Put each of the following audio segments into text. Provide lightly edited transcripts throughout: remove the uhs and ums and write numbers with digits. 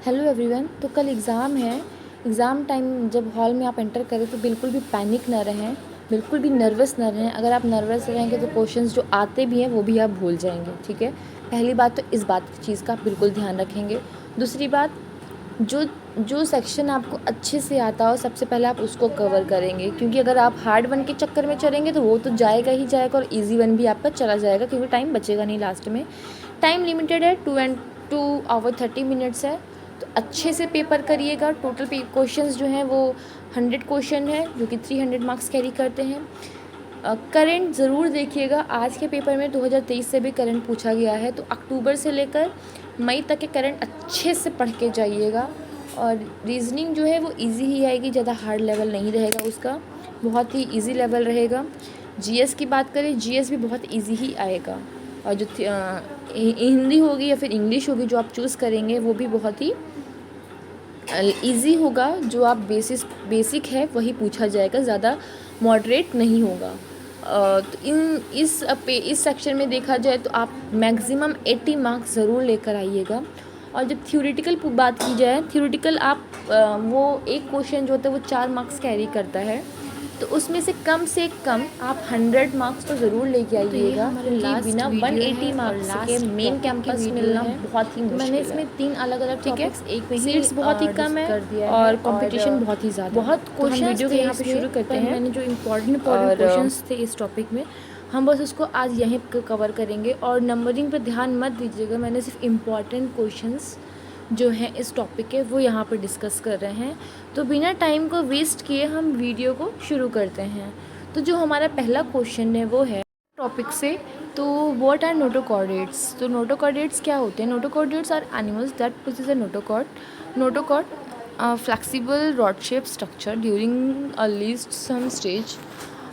Hello everyone. तो कल exam है। एग्ज़ाम टाइम जब हॉल में आप एंटर करें तो बिल्कुल भी पैनिक ना रहें, बिल्कुल भी नर्वस ना रहें। अगर आप नर्वस रहेंगे तो क्वेश्चंस जो आते भी हैं वो भी आप भूल जाएंगे। ठीक है, पहली बात तो इस बात की चीज़ का आप बिल्कुल ध्यान रखेंगे। दूसरी बात, जो जो सेक्शन आपको अच्छे से आता हो सबसे पहले आप उसको कवर करेंगे, क्योंकि अगर आप हार्ड वन के चक्कर में चलेंगे तो वो तो जाएगा ही जाएगा और इजी वन भी आपका चला जाएगा, क्योंकि टाइम बचेगा नहीं लास्ट में। टाइम लिमिटेड है, 2 आवर 30 मिनट्स है। तो अच्छे से पेपर करिएगा। टोटल क्वेश्चंस जो हैं वो 100 क्वेश्चन है, जो कि 300 मार्क्स कैरी करते हैं। करंट ज़रूर देखिएगा। आज के पेपर में 2023 से भी करंट पूछा गया है, तो अक्टूबर से लेकर मई तक के करंट अच्छे से पढ़ के जाइएगा। और रीजनिंग जो है वो इजी ही आएगी, ज़्यादा हार्ड लेवल नहीं रहेगा उसका, बहुत ही इजी लेवल रहेगा। जीएस की बात करें, जीएस भी बहुत इजी ही आएगा। और जो हिंदी होगी या फिर इंग्लिश होगी जो आप चूज़ करेंगे वो भी बहुत ही इजी होगा। जो आप बेसिक है वही पूछा जाएगा, ज़्यादा मॉडरेट नहीं होगा। तो इस सेक्शन में देखा जाए तो आप मैक्सिमम 80 मार्क्स ज़रूर लेकर आइएगा। और जब थ्योरेटिकल बात की जाए, थ्योरेटिकल आप वो एक क्वेश्चन जो होता है वो 4 मार्क्स कैरी करता है, तो उसमें से कम आप 100 मार्क्स तो ज़रूर लेके आइएगा, क्योंकि बिना 180 मार्क्स के मेन कैंपस मिलना बहुत ही मुश्किल है। मैंने इसमें 3 अलग अलग टॉपिक्स एक में ही सीट्स बहुत ही कम है और कंपटीशन बहुत ही ज़्यादा। बहुत क्वेश्चन वीडियो के यहाँ पे शुरू करते हैं। मैंने जो इम्पोर्टेंट क्वेश्चंस थे इस टॉपिक में, हम बस उसको आज यहीं कवर करेंगे। और नंबरिंग पर ध्यान मत दीजिएगा, मैंने सिर्फ इम्पॉर्टेंट क्वेश्चंस जो हैं इस टॉपिक के वो यहाँ पर डिस्कस कर रहे हैं। तो बिना टाइम को वेस्ट किए हम वीडियो को शुरू करते हैं। तो जो हमारा पहला क्वेश्चन है वो है टॉपिक से। तो व्हाट आर नोटोकॉर्डेट्स? तो नोटोकॉर्डेट्स क्या होते हैं? Notochordates are animals that possess a notochord flexible rod shape structure during a least some stage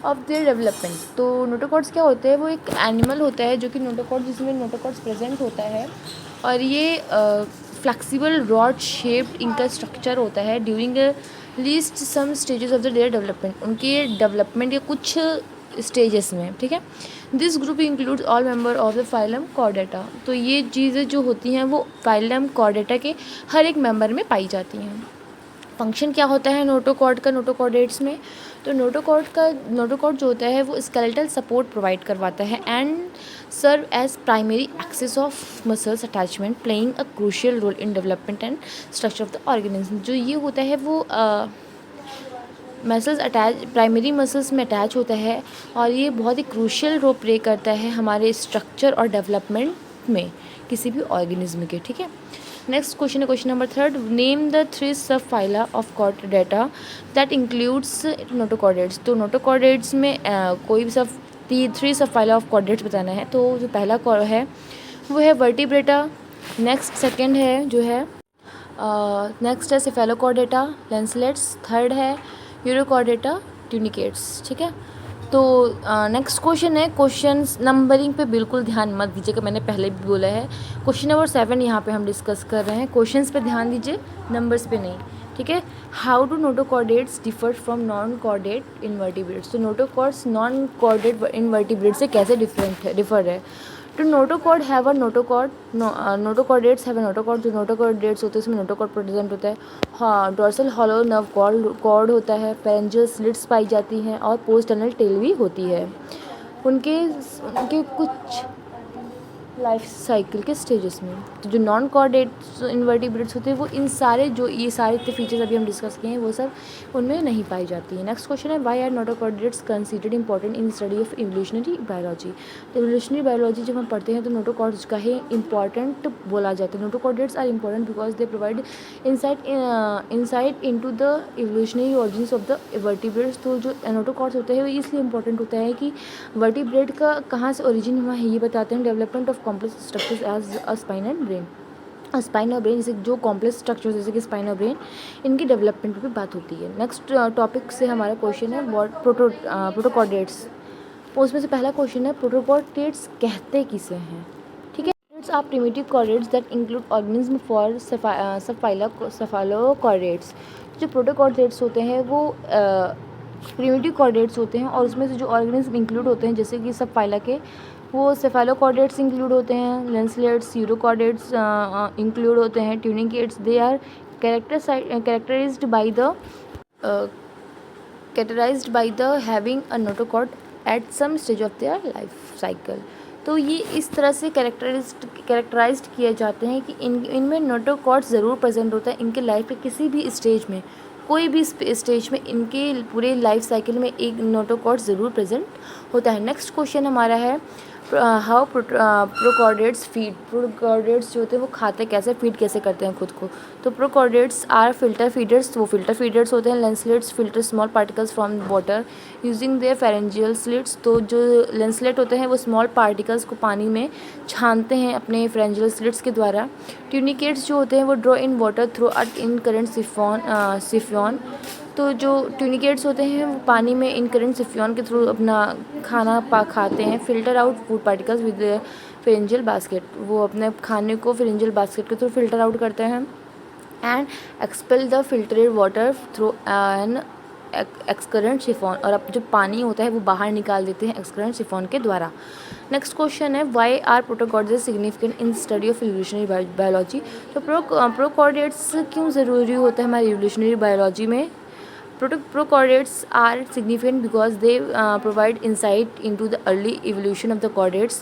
of their development. तो नोटोकॉर्ड्स क्या होते हैं? वो एक एनिमल होता है जो कि नोटोकॉर्ड, जिसमें नोटोकॉर्ड्स प्रेजेंट होता है, और ये फ्लेक्सिबल रॉड शेप्ड इनका स्ट्रक्चर होता है during least some stages of the their development, उनके डेवलपमेंट के कुछ स्टेजेस में। ठीक है, this group includes all member of the phylum Chordata. तो ये चीज़ें जो होती हैं वो फाइलम कॉर्डेटा के हर एक मेंबर में पाई जाती हैं। फंक्शन क्या होता है नोटोकॉर्ड का नोटोकॉर्डेट्स में? तो नोटोकॉर्ड जो होता है वो स्केलेटल सपोर्ट प्रोवाइड करवाता है and serve as primary axis of muscles attachment, playing a crucial role in development and structure of the organism. जो ये होता है वो मसल्स अटैच, प्राइमरी मसल्स में अटैच होता है, और ये बहुत ही क्रूशियल रोल प्ले करता है हमारे स्ट्रक्चर और डेवलपमेंट में किसी भी ऑर्गेनिज्म के। ठीक है, नेक्स्ट क्वेश्चन है question number 3। Name the 3 sub phyla of chordata that includes notochordates. तो नोटोकॉर्डेट्स में कोई भी सब 3 सब फाइला ऑफ कॉर्डेट्स बताना है। तो जो पहला है वो है वर्टिब्रेटा, नेक्स्ट सेकंड है जो है नेक्स्ट है सेफेलोकॉर्डेटा लैंसलेट्स, थर्ड है यूरोकॉर्डेटा ट्यूनिकेट्स। ठीक है, तो नेक्स्ट क्वेश्चन है, क्वेश्चन नंबरिंग पे बिल्कुल ध्यान मत दीजिएगा, मैंने पहले भी बोला है। क्वेश्चन नंबर 7 यहाँ पे हम डिस्कस कर रहे हैं। क्वेश्चंस पे ध्यान दीजिए, नंबर्स पे नहीं। ठीक है, how do notochordates differ from non chordate invertebrates. तो नोटोकॉर्ड्स नॉन कॉर्डेट इनवर्टिब्रेट से कैसे डिफर है? To notochord have a notochord, notochordates have a notochord. जो नोटोकॉर्डेट्स होते हैं उसमें नोटोकॉर्ड प्रेजेंट होता है। हाँ, डोर्सल हॉलो नर्व कॉर्ड होता है, फेरेंजियल स्लिट्स पाई जाती हैं, और पोस्ट टनल टेल भी होती है। उनके उनके कुछ लाइफ साइकिल के स्टेजेस में। तो जो नॉन कॉर्डेट्स इनवर्टिब्रेट्स होते हैं वो इन सारे जो ये सारे फीचर्स अभी हम डिस्कस किए हैं वो सब उनमें नहीं पाई जाती है। नेक्स्ट क्वेश्चन है, why are notochordates considered important in study of evolutionary biology. तो इवोल्यूशनरी बायोलॉजी जब हम पढ़ते हैं तो नोटोकॉर्ड्स का ही इंपॉर्टेंट बोला जाता है। Notochordates are important because they provide insight into the evolutionary origins of the vertebrates. तो जो नोटोकॉर्ड्स होते हैं वो इसलिए इंपॉर्टेंट होता है कि वर्टिब्रेट का कहाँ से ओरिजिन हुआ है ये बताते हैं। Development of complex structures as a spine and brain. Spine और ब्रेन, जैसे जो कॉम्प्लेक्स स्ट्रक्चर्स जैसे कि स्पाइन और ब्रेन, इनकी डेवलपमेंट पर भी बात होती है। नेक्स्ट टॉपिक से हमारा क्वेश्चन है व्हाट प्रोटोकॉर्डेट्स। उसमें से पहला क्वेश्चन है प्रोटोकॉर्डेट्स कहते किसे हैं। ठीक है, are primitive chordates that include organism for cephalochordates. जो प्रोटोकॉर्डेट्स होते हैं वो प्रिमिटिव कॉर्डेट्स होते हैं, और उसमें से जो ऑर्गेनिज्म इंक्लूड होते हैं जैसे कि सब फाइला के वो सेफालोकॉर्डेट्स इंक्लूड होते हैं, लैंसलेट्स, यूरोकॉर्डेट्स इंक्लूड होते हैं, tunicates they are characterized by the having a notochord at some stage of their life cycle. तो ये इस तरह से कैरेक्टराइज्ड किए जाते हैं कि इनमें नोटोकॉर्ड ज़रूर प्रेजेंट होता है इनके लाइफ के किसी भी स्टेज में, कोई भी स्टेज में इनके पूरे लाइफ साइकिल में एक नोटोकॉर्ड ज़रूर प्रेजेंट होता है। नेक्स्ट क्वेश्चन हमारा है हाउ प्रोकॉर्डेट्स फीड। प्रोकॉर्डेट्स जो होते हैं वो खाते कैसे, फीड कैसे करते हैं खुद को। तो प्रोकॉर्डेट्स आर फिल्टर फीडर्स, वो फिल्टर फीडर्स होते हैं। Lancelets filter small particles from water using their pharyngeal slits. तो जो लेंसलेट होते हैं वो स्मॉल पार्टिकल्स को पानी में छानते हैं अपने फेरेंजियल स्लिट्स के द्वारा। ट्यूनिकेट्स जो होते हैं वो draw in water through at in current siphon. तो जो ट्यूनिकेट्स होते हैं वो पानी में इन करंट सिफियन के थ्रू अपना खाना खाते हैं। Filter out food particles with pharyngeal basket, वो अपने खाने को फेरेंजियल बास्केट के थ्रू फिल्टर आउट करते हैं। And expel the filtered water through an excurrent chiffon, और अब जो पानी होता है वो बाहर निकाल देते हैं एक्सकरेंट सिफॉन के द्वारा। नेक्स्ट क्वेश्चन है why are protochordates significant in study of evolutionary biology. तो प्रोकॉर्डेट्स क्यों ज़रूरी होता है हमारी इवोल्यूशनरी बायोलॉजी में। Prochordates are significant because they provide insight into the early evolution of the chordates।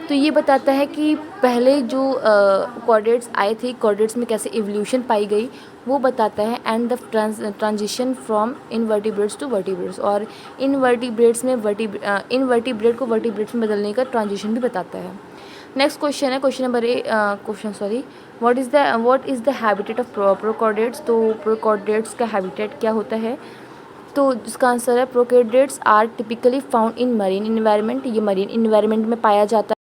तो ये बताता है कि पहले जो कॉर्डेट्स आए थे, कॉर्डेट्स में कैसे इवोल्यूशन पाई गई वो बताता है। And the transition from invertebrates to vertebrates, और इनवर्टिब्रेट्स में इनवर्टिब्रेट को वर्टिब्रेट्स में बदलने का ट्रांजिशन भी बताता है। नेक्स्ट क्वेश्चन है question number what is the habitat of prochordates. तो प्रोकॉर्डेट्स का हैबिटेट क्या होता है। तो इसका आंसर है prochordates are typically found in marine environment, ये मरीन इन्वायरमेंट में पाया जाता है।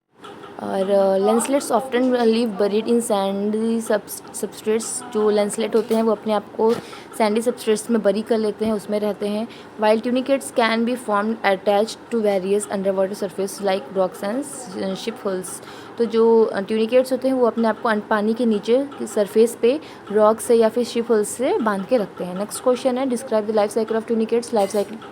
और lancelets often live buried in sandy substrates, जो लेंसलेट होते हैं वो अपने आप को सैंडी सबस्ट्रेट्स में बरी कर लेते हैं, उसमें रहते हैं। While tunicates can be formed attached to various under water surface like rocks and ship holes. तो जो ट्यूनिकेट्स होते हैं वो अपने आप को पानी के नीचे की सरफेस पे रॉक से या फिर शिप होल्स से बांध के रखते हैं। नेक्स्ट क्वेश्चन है describe the life cycle of tunicates.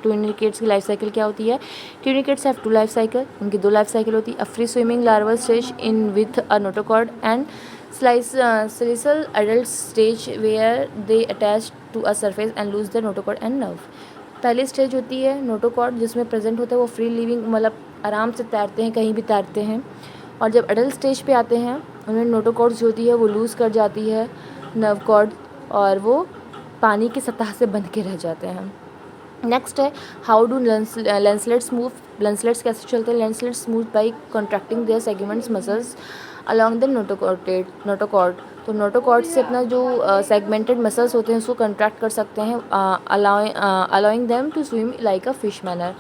Tunicates की लाइफ साइकिल क्या होती है। Tunicates have two life cycle, उनकी दो लाइफ साइकिल होती है। A free swimming larval stage in with a notochord and sessile adult stage where they attach to a surface and lose their notochord and nerve। पहली stage होती है notochord जिसमें present होता है वो फ्री लिविंग, मतलब आराम से तैरते हैं, कहीं भी तैरते हैं। और जब अडल्ट स्टेज पे आते हैं उनमें नोटोकॉर्ड जो होती है वो लूज़ कर जाती है नर्व कॉर्ड, और वो पानी की सतह से बंध के रह जाते हैं। नेक्स्ट है how do lancelets move. Lancelets कैसे चलते हैं। Lancelets move by contracting their segments muscles along the notochord. तो नोटोकॉर्ड से अपना जो सेगमेंटेड मसल्स होते हैं उसको कंट्रैक्ट कर सकते हैं, allowing them to swim like a fish manner.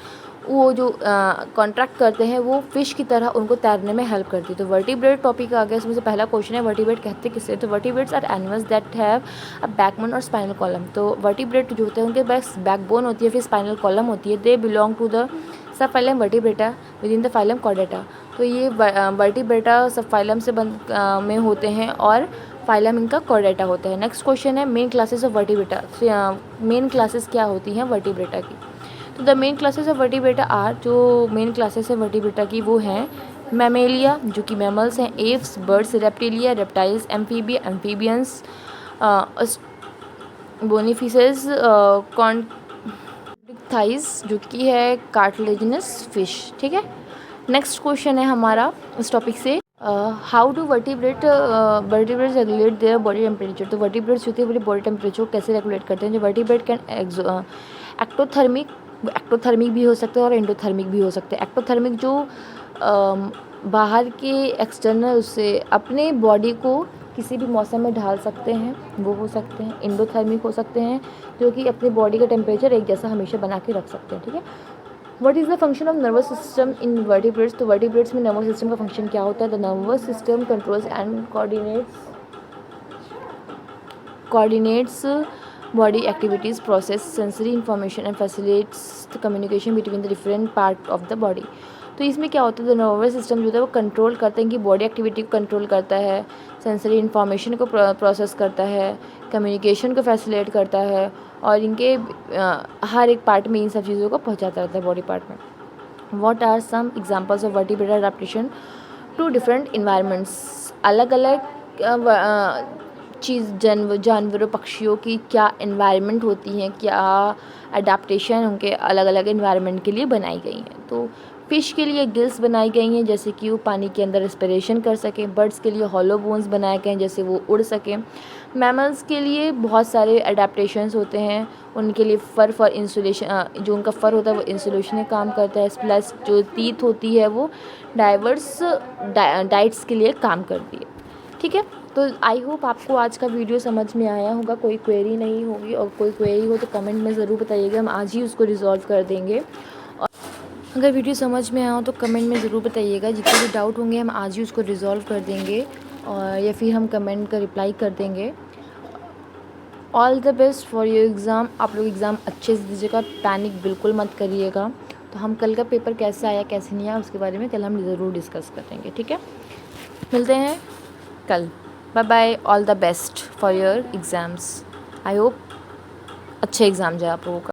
वो जो कॉन्ट्रैक्ट करते हैं वो फिश की तरह उनको तैरने में हेल्प करती है। तो वर्टिब्रेट टॉपिक आ गया, इसमें से पहला क्वेश्चन है वर्टिब्रेट कहते किससे। तो vertebrates are animals that have a backbone और स्पाइनल कॉलम। तो वर्टिब्रेट जो होते हैं उनके पास बैकबोन होती है, फिर स्पाइनल कॉलम होती है। They belong to the subphylum Vertebrata within the phylum Chordata. तो ये वर्टिब्रेटा सब फाइलम से में होते हैं और फाइलम इनका कॉर्डेटा होता है। नेक्स्ट क्वेश्चन है main classes of vertebrata. Main classes क्या होती हैं वर्टिब्रेटा की। तो the main classes of vertebrata are, जो मेन क्लासेस है वर्टिब्रेटा की वो हैं मैमेलिया जो कि मैमल्स हैं, aves birds, reptilia reptiles, amphibians, bony fishes, थाइस जो कि है कार्टिलेजिनस फिश। ठीक है। नेक्स्ट क्वेश्चन है हमारा इस टॉपिक से how do vertebrates regulate their body temperature. तो वर्टिब्रेट्स होते हैं अपनी बॉडी टेम्परेचर को कैसे रेगुलेट करते हैं। जो वर्टिब्रेट कैन एक्टोथर्मिक भी हो सकते हैं और एंडोथर्मिक भी हो सकते हैं। एक्टोथर्मिक जो बाहर के एक्सटर्नल से अपने बॉडी को किसी भी मौसम में ढाल सकते हैं वो हो सकते हैं। एंडोथर्मिक हो सकते हैं जो कि अपनी बॉडी का टेम्परेचर एक जैसा हमेशा बना के रख सकते हैं। ठीक है। What is the function of nervous system in vertebrates. तो वर्टिब्रेट्स में नर्वस सिस्टम का फंक्शन क्या होता है। The nervous system controls and coordinates body activities, process sensory information and facilitates the communication between the different part of the body। तो इसमें क्या होता है जो नर्वस सिस्टम जो होता है वो कंट्रोल करता है, इनकी बॉडी एक्टिविटी को कंट्रोल करता है, सेंसरी इन्फॉर्मेशन को प्रोसेस करता है, कम्युनिकेशन को फैसिलिटेट करता है और इनके हर एक पार्ट में इन सब चीज़ों को पहुंचाता रहता है बॉडी पार्ट में। What are some examples of vertebrate adaptation to different environments. अलग अलग चीज़ जानवरों पक्षियों की क्या इन्वायरमेंट होती हैं, क्या अडेप्टेशन उनके अलग अलग इन्वायरमेंट के लिए बनाई गई हैं। तो फ़िश के लिए गिल्स बनाई गई हैं जैसे कि वो पानी के अंदर रेस्पिरेशन कर सकें। बर्ड्स के लिए हॉलो बोन्स बनाए गए हैं जैसे वो उड़ सकें। मैमल्स के लिए बहुत सारे अडेप्टेशंस होते हैं, उनके लिए फर इंसुलेशन, जो उनका फ़र होता है वो इंसुलेशन का काम करता है, प्लस जो टीथ होती है वो डाइवर्स डाइट्स के लिए काम करती है। ठीक है, तो आई होप आपको आज का वीडियो समझ में आया होगा, कोई क्वेरी नहीं होगी, और कोई क्वेरी हो तो कमेंट में ज़रूर बताइएगा, हम आज ही उसको रिजॉल्व कर देंगे। और अगर वीडियो समझ में आया हो तो कमेंट में ज़रूर बताइएगा, जितने भी डाउट होंगे हम आज ही उसको रिजॉल्व कर देंगे, और या फिर हम कमेंट का रिप्लाई कर देंगे। All the best for your exam. आप लोग एग्ज़ाम अच्छे से दीजिएगा, पैनिक बिल्कुल मत करिएगा। तो हम कल का पेपर कैसे आया कैसे नहीं आया उसके बारे में कल हम ज़रूर डिस्कस करेंगे। ठीक है, मिलते हैं कल। Bye bye, all the best for your exams. I hope अच्छे एग्ज़ाम जाए आप लोगों का।